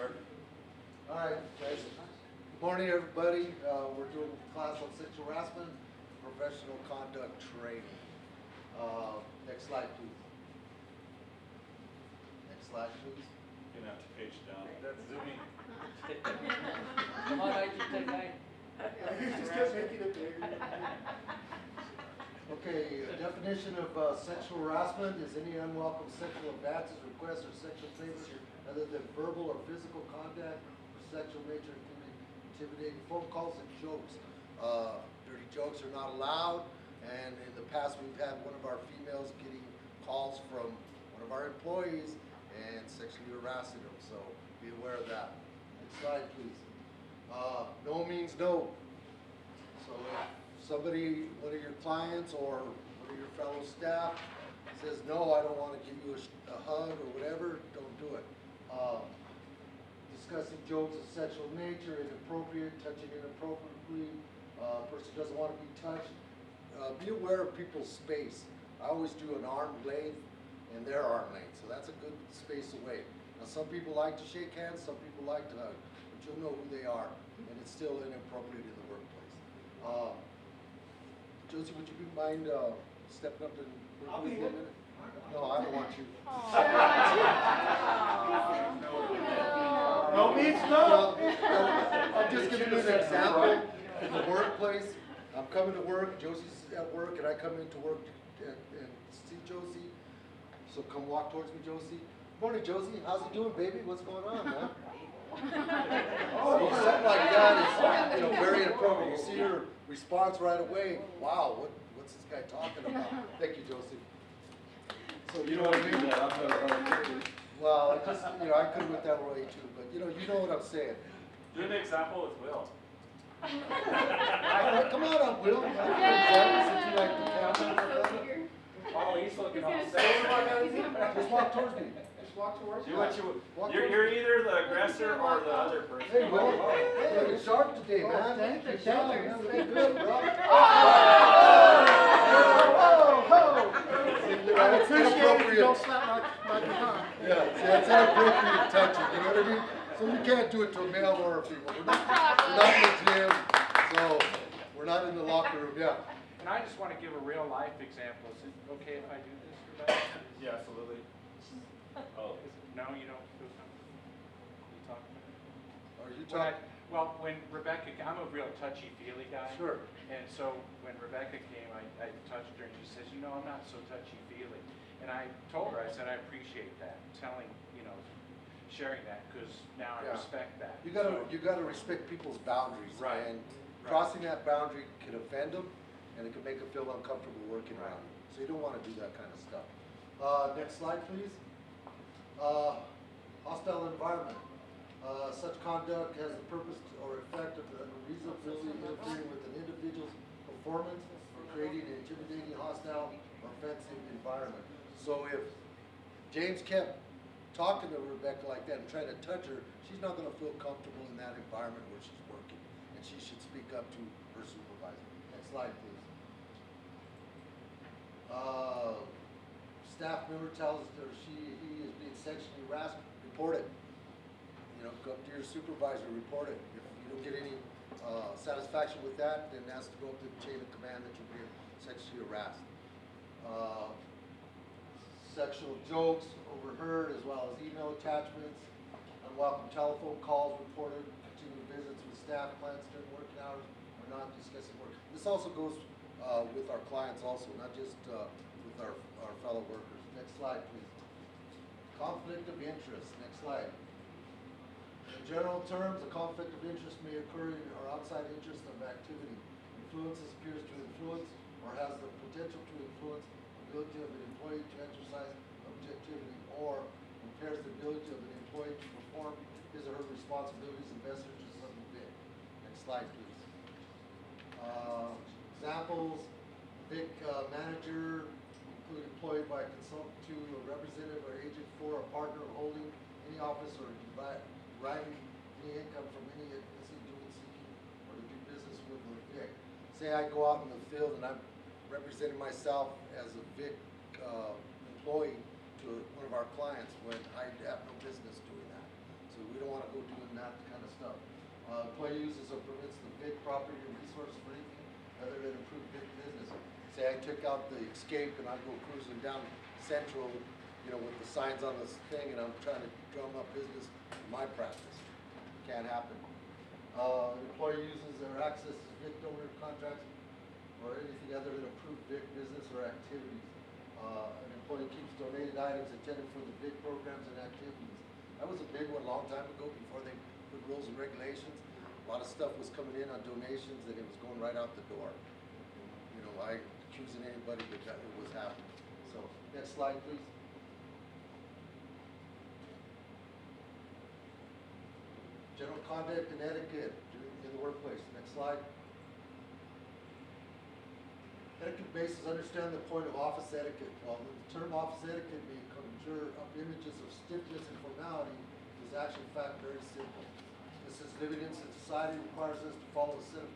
start. All right, guys. Good morning, everybody. We're doing a class on sexual harassment, professional conduct training. Next slide, please. Next slide, please. You're gonna have to page down. That's zooming. Come on, I can take mine. You just kept making it bigger. Okay, definition of sexual harassment is any unwelcome sexual advances, requests, or sexual favors other than verbal or physical contact or sexual nature, including intimidating phone calls and jokes. Dirty jokes are not allowed, and in the past we've had one of our females getting calls from one of our employees and sexually harassing them, so be aware of that. Next slide, please. No means no. So if somebody, one of your clients or one of your fellow staff says, no, I don't want to give you a hug or whatever, don't do it. Discussing jokes of sexual nature, inappropriate, touching inappropriately, person doesn't want to be touched. Be aware of people's space. I always do an arm length and their arm length, so that's a good space away. Now some people like to shake hands, some people like to hug, but you'll know who they are, and it's still inappropriate in the workplace. Josie, would you mind stepping up and I'll working be with me a here. minute? No, I don't want you. No means no. I'm just giving you an example in the workplace. I'm coming to work, Josie's at work, and I come into work and see Josie. So come walk towards me, Josie. Morning, Josie. How's it doing, baby? What's going on, man? So something like that is, very inappropriate. You see her response right away. Wow, what's this guy talking about? Thank you, Josie. So You don't want to do that. I'm not. Well, I just, I could have went that way too, but you know what I'm saying. Do an example with Will. Come on up, Will. Since you like the camera. Oh, he's looking all Just sad. walk towards me. Just walk towards Do you. what you. Walk You're towards me. either the aggressor or the other person. Hey, Will. Hey, you're sharp today, man. thank you. You're sharp. You're looking good, bro. I appreciate it if you Inappropriate. don't slap my behind. Yeah, see, that's inappropriate touching, you know what I mean? So we can't do it to a male or a female. We're not in the gym, so we're not in the locker room, yeah. And I just want to give a real life example. Is it okay if I do this, Rebecca? Yeah, absolutely. Oh. No, you don't do something? You talk about it? Are you When talking? when Rebecca, I'm a real touchy-feely guy. Sure. And so when Rebecca came, I touched her and she says, I'm not so touchy-feely. And I told her, I said, I appreciate that, sharing that, because now I Yeah. respect that. You gotta respect people's boundaries. Right. And crossing that boundary can offend them, and it can make them feel uncomfortable working around you. So you don't wanna do that kind of stuff. Next slide, please. Hostile environment. Such conduct has the purpose or effect of unreasonably interfering with an individual's performance or creating an intimidating, hostile, or offensive environment. So if James kept talking to Rebecca like that and trying to touch her, she's not going to feel comfortable in that environment where she's working, and she should speak up to her supervisor. Next slide, please. Staff member tells her he is being sexually harassed, report it. Go up to your supervisor, report it. If you don't get any satisfaction with that, then ask to go up to the chain of command that you're being sexually harassed. Sexual jokes overheard, as well as email attachments, unwelcome telephone calls reported, continued visits with staff clients during working hours, or not discussing work. This also goes with our clients also, not just with our fellow workers. Next slide, please. Conflict of interest. Next slide. In general terms, a conflict of interest may occur in or outside interest of activity. Influences appears to influence or has the potential to influence the ability of an employee to exercise objectivity, or impairs the ability of an employee to perform his or her responsibilities in best interest of the VIC. Next slide, please. Examples: VIC manager, include employed by a consultant to a representative or agent for a partner holding any office or deriving any income from any illicit doing, seeking, or to do business with a VIC. Say I go out in the field and I'm representing myself as a VIC employee to one of our clients when I have no business doing that. So we don't want to go doing that kind of stuff. Employee uses or permits the big property or resource for anything other than improve big business. Say I took out the escape and I go cruising down Central, with the signs on this thing, and I'm trying to drum up business in my practice. Can't happen. Employee uses or accesses VIC donor contracts or anything other than approved VIC business or activities. An employee keeps donated items intended for the VIC programs and activities. That was a big one a long time ago before they put rules and regulations. A lot of stuff was coming in on donations and it was going right out the door. I accusing anybody, but that it was happening. So, next slide, please. General conduct and etiquette in the workplace. Next slide. Etiquette bases understand the point of office etiquette. While the term office etiquette may conjure up images of stiffness and formality, it is actually in fact very simple. This is living in society requires us to follow a set of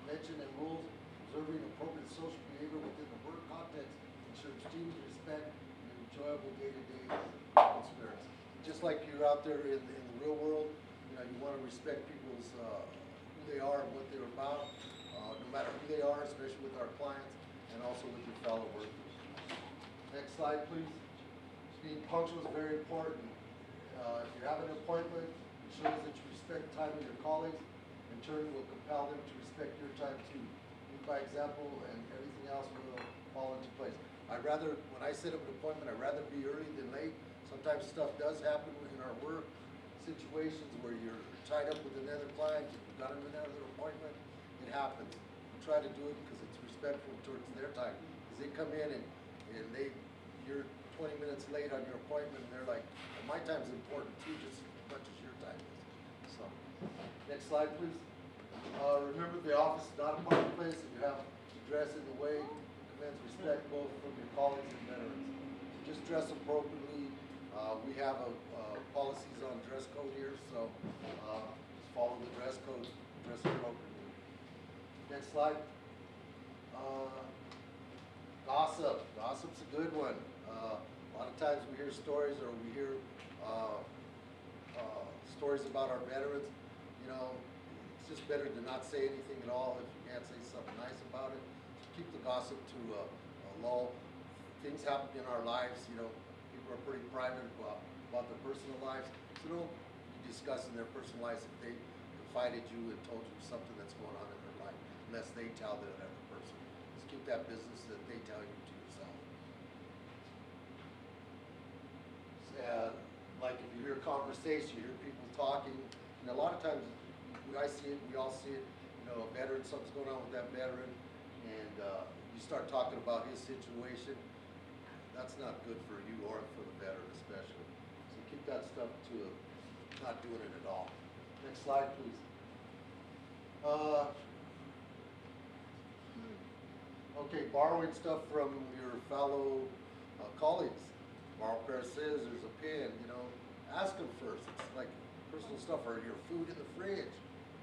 convention and rules, observing appropriate social behavior within the work context, ensures team respect and enjoyable day-to-day experience. Just like you're out there in the real world, you want to respect people's who they are and what they're about, no matter who they are, especially with our clients and also with your fellow workers. Next slide, please. Being punctual is very important. If you have an appointment, it shows that you respect the time of your colleagues. In turn, will compel them to respect your time too. Lead by example, and everything else will fall into place. When I set up an appointment, I'd rather be early than late. Sometimes stuff does happen in our work situations where you're tied up with another client, you've got another appointment, it happens. We try to do it because it's respectful towards their time. Because they come in and you're 20 minutes late on your appointment and they're like, well, my time's important too, just as much as your time is. So, next slide please. Remember the office is not a public place and you have to dress in the way that commands respect both from your colleagues and veterans. So just dress appropriately. We have policies on dress code here, so just follow the dress code, dress appropriately. Next slide. Gossip. Gossip's a good one. A lot of times we hear stories or we hear stories about our veterans. It's just better to not say anything at all if you can't say something nice about it. Keep the gossip to a lull. Things happen in our lives, people are pretty private about their personal lives, so don't be discussing their personal lives if they confided you and told you something that's going on in their life, unless they tell the other person. Just keep that business that they tell you to yourself. Like if you hear conversation, you hear people talking, and a lot of times I see it, we all see it, a veteran, something's going on with that veteran, and you start talking about his situation. That's not good for you or for the veteran especially. So keep that stuff to not doing it at all. Next slide, please. Okay, borrowing stuff from your fellow colleagues. Borrow a pair of scissors, a pen, ask them first. It's like personal stuff or your food in the fridge.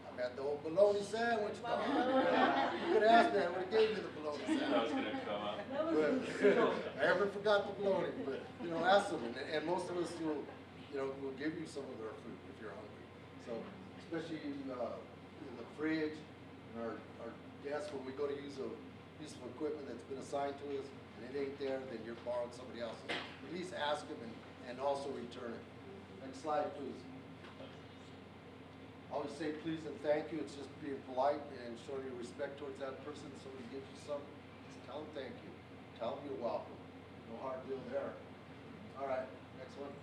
I've had the old bologna sandwich. You could ask me, I would have gave you the bologna That sandwich. was gonna come up. I haven't forgot the bologna, but ask them, and most of us will give you some of their food if you're hungry. So especially in the fridge, and our desk when we go to use a piece of equipment that's been assigned to us, and it ain't there, then you're borrowing somebody else's. At least ask them and also return it. Next slide, please. Always say please and thank you. It's just being polite and showing your respect towards that person. Somebody gives you something, just tell them thank you. Tell them you're welcome. No hard deal there. All right, next one.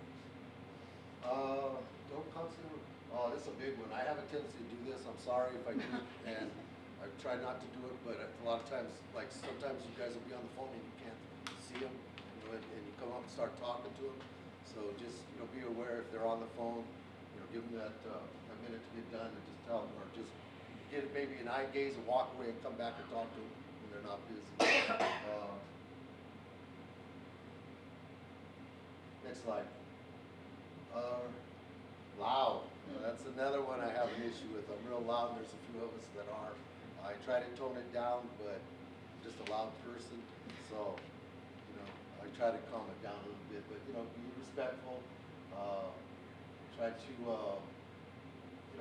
Don't constantly. Oh, this is a big one. I have a tendency to do this. I'm sorry if I do, and I try not to do it. But a lot of times, like sometimes you guys will be on the phone and you can't see them, and you come up and start talking to them. So just be aware if they're on the phone. Give them that a minute to get done and just tell them, or just get maybe an eye gaze and walk away and come back and talk to them when they're not busy. Next slide. Loud. That's another one I have an issue with. I'm real loud, and there's a few of us that are. I try to tone it down, but I'm just a loud person, so I try to calm it down a little bit. But be respectful. Try to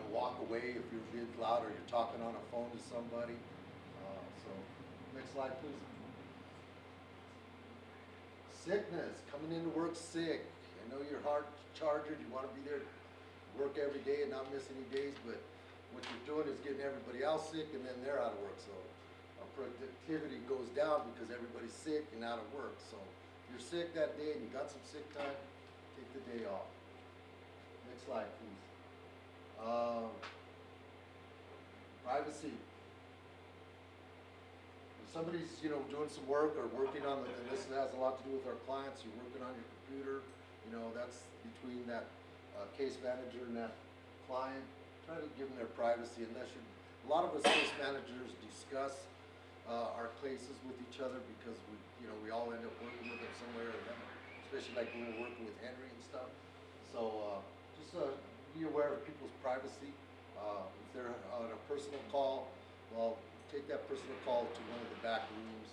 gonna walk away if you're being loud or you're talking on a phone to somebody. So, next slide, please. Sickness, coming into work sick. I know you're hard charger, you wanna be there, work every day and not miss any days, but what you're doing is getting everybody else sick and then they're out of work, so productivity goes down because everybody's sick and out of work. So if you're sick that day and you got some sick time, take the day off. Next slide, please. Privacy. If somebody's, doing some work or working on and this has a lot to do with our clients, you're working on your computer, that's between that case manager and that client. Try to give them their privacy unless a lot of us case managers discuss our cases with each other because we all end up working with them somewhere, especially like when we're working with Henry and stuff. So just be aware of people's privacy. If they're on a personal call, well, take that personal call to one of the back rooms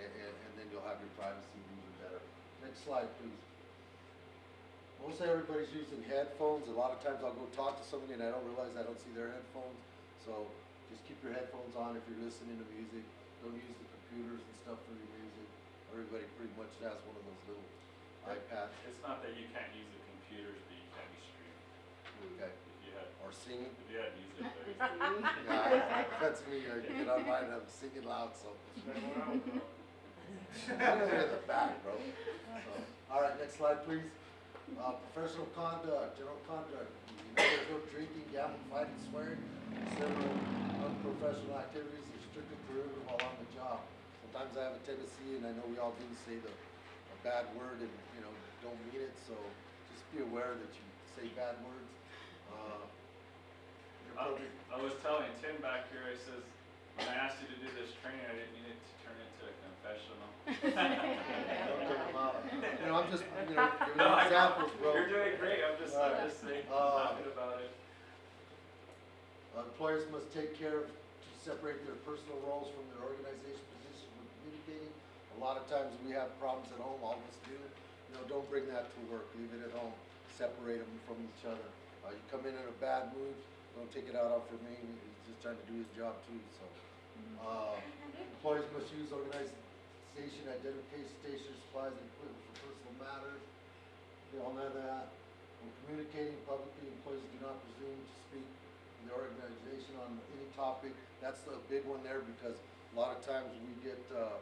and then you'll have your privacy even better. Next slide, please. Most everybody's using headphones. A lot of times I'll go talk to somebody and I don't realize I don't see their headphones. So just keep your headphones on if you're listening to music. Don't use the computers and stuff for your music. Everybody pretty much has one of those little iPads. It's not that you can't use the computers, but you can't be streaming. Okay. If you had, Or singing. if you had music there. Yeah, that's me. I get on mine and I'm singing loud, so. I'm in the back, bro. So, all right, next slide, please. Professional conduct, general conduct. There's no drinking, gambling, fighting, swearing, similar unprofessional activities restricted perimeter while on the job. Sometimes I have a tendency, and I know we all do, say a bad word and, don't mean it, so just be aware that you say bad words. I was telling Tim back here, I says, when I asked you to do this training, I didn't mean it to turn into a confessional. I'm just, giving examples, bro. You're doing great, I'm just saying, laughing about it. Employers must take care to separate their personal roles from their organization position when communicating. A lot of times we have problems at home, all of us do. Don't bring that to work, leave it at home, separate them from each other. You come in a bad mood, don't take it out on for me, he's just trying to do his job too, so. Employees must use organization identification supplies and equipment for personal matters. We all know that. When communicating publicly, employees do not presume to speak in the organization on any topic. That's the big one there because a lot of times we get the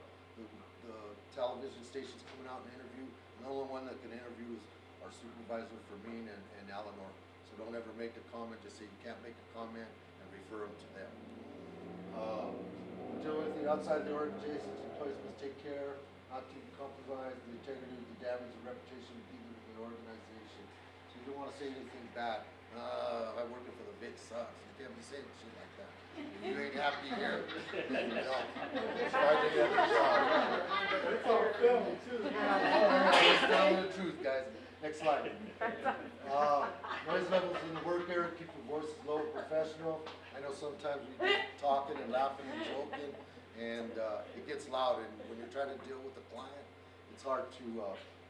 television stations coming out and interview. And the only one that can interview is our supervisor for me and Eleanor. So don't ever make a comment, just say you can't make a comment and refer them to them. Deal with the outside of the organization, employees must take care not to compromise the integrity, the damage, the reputation of either of the organization. So you don't want to say anything bad. I'm working for the Vic sucks. You can't be saying shit like that. You ain't happy here. Find any other job. It's all filming too. Just telling the truth, guys. Next slide. Noise levels in the work area, keep your voices low and professional. I know sometimes we get talking and laughing and joking, and it gets loud. And when you're trying to deal with a client, it's hard to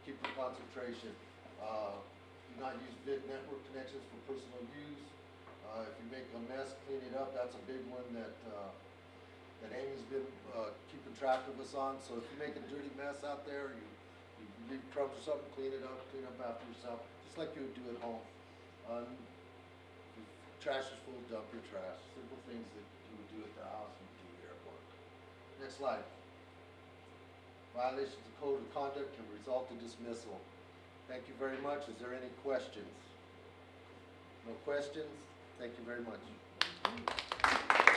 keep your concentration. Do not use big network connections for personal use. If you make a mess, clean it up. That's a big one that Amy's been keeping track of us on. So if you make a dirty mess out there, you leave crumbs or something, clean it up, clean up after yourself, just like you would do at home. If trash is full, dump your trash. Simple things that you would do at the house and you do here at work. Next slide. Violations of code of conduct can result in dismissal. Thank you very much. Is there any questions? No questions? Thank you very much.